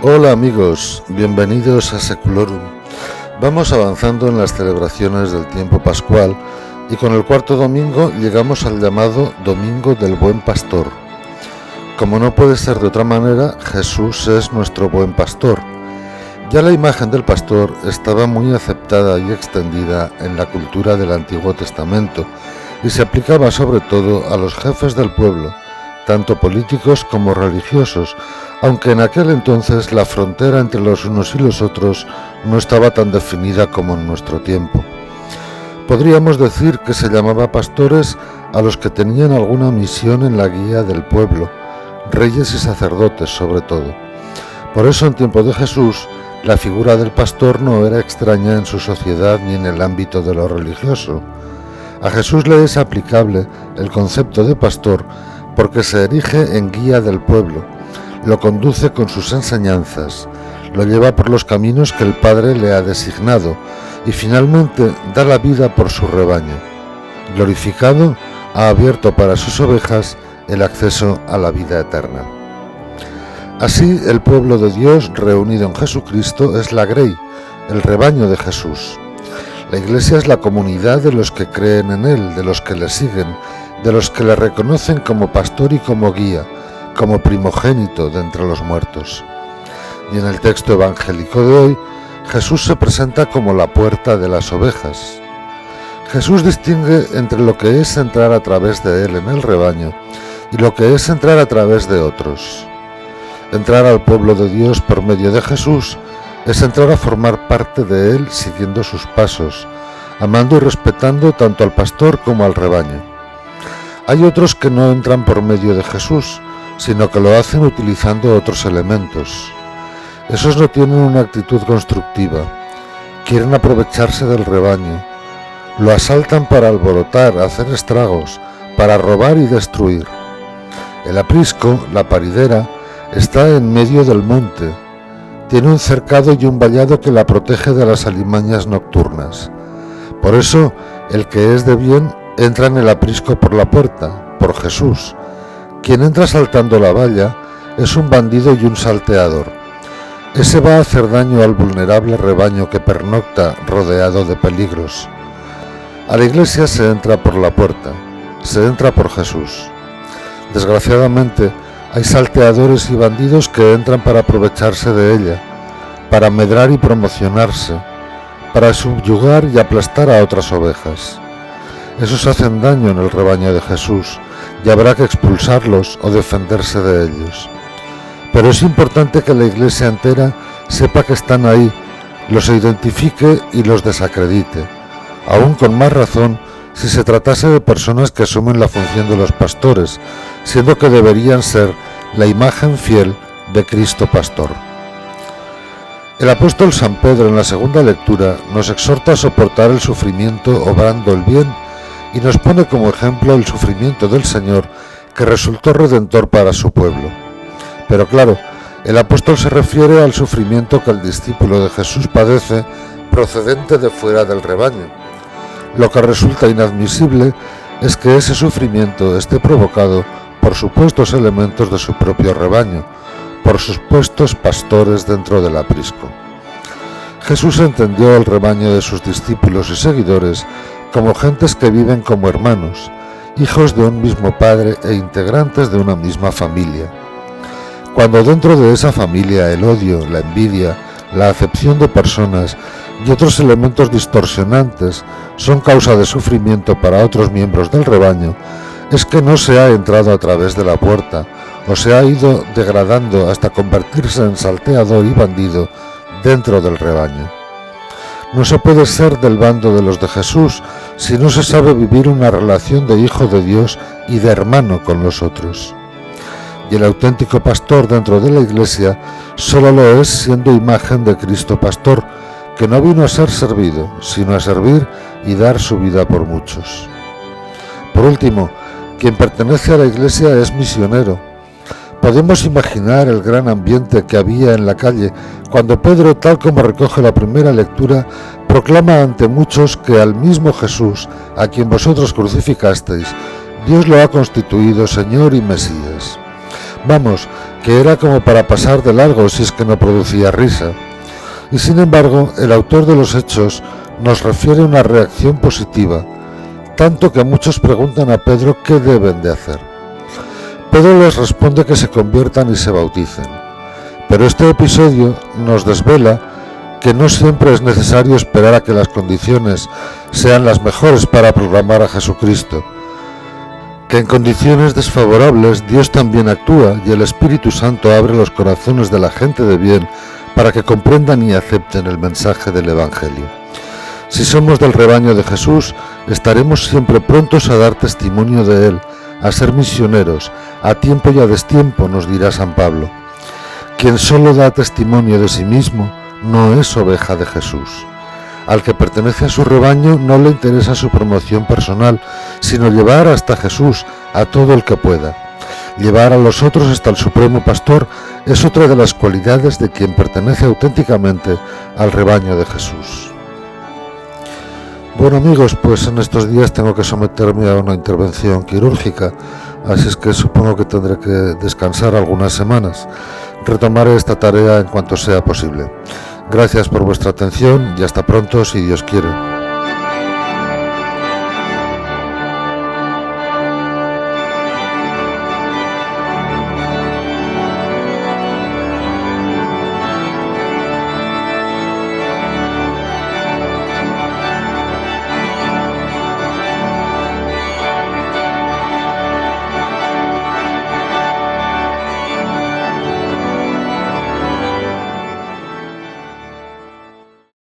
Hola amigos, bienvenidos a Seculorum. Vamos avanzando en las celebraciones del tiempo pascual y con el cuarto domingo llegamos al llamado Domingo del Buen Pastor. Como no puede ser de otra manera, Jesús es nuestro buen pastor. Ya la imagen del pastor estaba muy aceptada y extendida en la cultura del Antiguo Testamento y se aplicaba sobre todo a los jefes del pueblo, tanto políticos como religiosos, aunque en aquel entonces la frontera entre los unos y los otros no estaba tan definida como en nuestro tiempo. Podríamos decir que se llamaba pastores a los que tenían alguna misión en la guía del pueblo, reyes y sacerdotes sobre todo. Por eso en tiempo de Jesús, la figura del pastor no era extraña en su sociedad ni en el ámbito de lo religioso. A Jesús le es aplicable el concepto de pastor porque se erige en guía del pueblo, lo conduce con sus enseñanzas, lo lleva por los caminos que el Padre le ha designado y finalmente da la vida por su rebaño. Glorificado, ha abierto para sus ovejas el acceso a la vida eterna. Así, el pueblo de Dios reunido en Jesucristo es la grey, el rebaño de Jesús. La Iglesia es la comunidad de los que creen en Él, de los que le siguen, de los que le reconocen como pastor y como guía, como primogénito de entre los muertos. Y en el texto evangélico de hoy, Jesús se presenta como la puerta de las ovejas. Jesús distingue entre lo que es entrar a través de Él en el rebaño y lo que es entrar a través de otros. Entrar al pueblo de Dios por medio de Jesús es entrar a formar parte de Él siguiendo sus pasos, amando y respetando tanto al pastor como al rebaño. Hay otros que no entran por medio de Jesús, sino que lo hacen utilizando otros elementos. Esos no tienen una actitud constructiva, quieren aprovecharse del rebaño, lo asaltan para alborotar, hacer estragos, para robar y destruir. El aprisco, la paridera, está en medio del monte, tiene un cercado y un vallado que la protege de las alimañas nocturnas. Por eso, el que es de bien entra en el aprisco por la puerta, por Jesús. Quien entra saltando la valla es un bandido y un salteador. Ese va a hacer daño al vulnerable rebaño que pernocta rodeado de peligros. A la Iglesia se entra por la puerta, se entra por Jesús. Desgraciadamente, hay salteadores y bandidos que entran para aprovecharse de ella, para medrar y promocionarse, para subyugar y aplastar a otras ovejas. Esos hacen daño en el rebaño de Jesús y habrá que expulsarlos o defenderse de ellos. Pero es importante que la Iglesia entera sepa que están ahí, los identifique y los desacredite, aún con más razón si se tratase de personas que asumen la función de los pastores, siendo que deberían ser la imagen fiel de Cristo Pastor. El apóstol San Pedro en la segunda lectura nos exhorta a soportar el sufrimiento obrando el bien y nos pone como ejemplo el sufrimiento del Señor que resultó redentor para su pueblo. Pero claro, el apóstol se refiere al sufrimiento que el discípulo de Jesús padece procedente de fuera del rebaño. Lo que resulta inadmisible es que ese sufrimiento esté provocado por supuestos elementos de su propio rebaño, por supuestos pastores dentro del aprisco. Jesús entendió el rebaño de sus discípulos y seguidores como gentes que viven como hermanos, hijos de un mismo padre e integrantes de una misma familia. Cuando dentro de esa familia el odio, la envidia, la acepción de personas y otros elementos distorsionantes son causa de sufrimiento para otros miembros del rebaño, es que no se ha entrado a través de la puerta o se ha ido degradando hasta convertirse en salteador y bandido dentro del rebaño. No se puede ser del bando de los de Jesús si no se sabe vivir una relación de hijo de Dios y de hermano con los otros. Y el auténtico pastor dentro de la Iglesia solo lo es siendo imagen de Cristo Pastor, que no vino a ser servido, sino a servir y dar su vida por muchos. Por último, quien pertenece a la Iglesia es misionero. Podemos imaginar el gran ambiente que había en la calle cuando Pedro, tal como recoge la primera lectura, proclama ante muchos que al mismo Jesús, a quien vosotros crucificasteis, Dios lo ha constituido Señor y Mesías. Vamos, que era como para pasar de largo si es que no producía risa. Y sin embargo, el autor de los Hechos nos refiere una reacción positiva, tanto que muchos preguntan a Pedro qué deben de hacer. Pedro les responde que se conviertan y se bauticen. Pero este episodio nos desvela que no siempre es necesario esperar a que las condiciones sean las mejores para proclamar a Jesucristo, que en condiciones desfavorables Dios también actúa y el Espíritu Santo abre los corazones de la gente de bien para que comprendan y acepten el mensaje del Evangelio. Si somos del rebaño de Jesús, estaremos siempre prontos a dar testimonio de Él, a ser misioneros, a tiempo y a destiempo, nos dirá San Pablo. Quien solo da testimonio de sí mismo no es oveja de Jesús. Al que pertenece a su rebaño no le interesa su promoción personal, sino llevar hasta Jesús a todo el que pueda. Llevar a los otros hasta el Supremo Pastor es otra de las cualidades de quien pertenece auténticamente al rebaño de Jesús. Bueno amigos, pues en estos días tengo que someterme a una intervención quirúrgica, así es que supongo que tendré que descansar algunas semanas. Retomaré esta tarea en cuanto sea posible. Gracias por vuestra atención y hasta pronto si Dios quiere.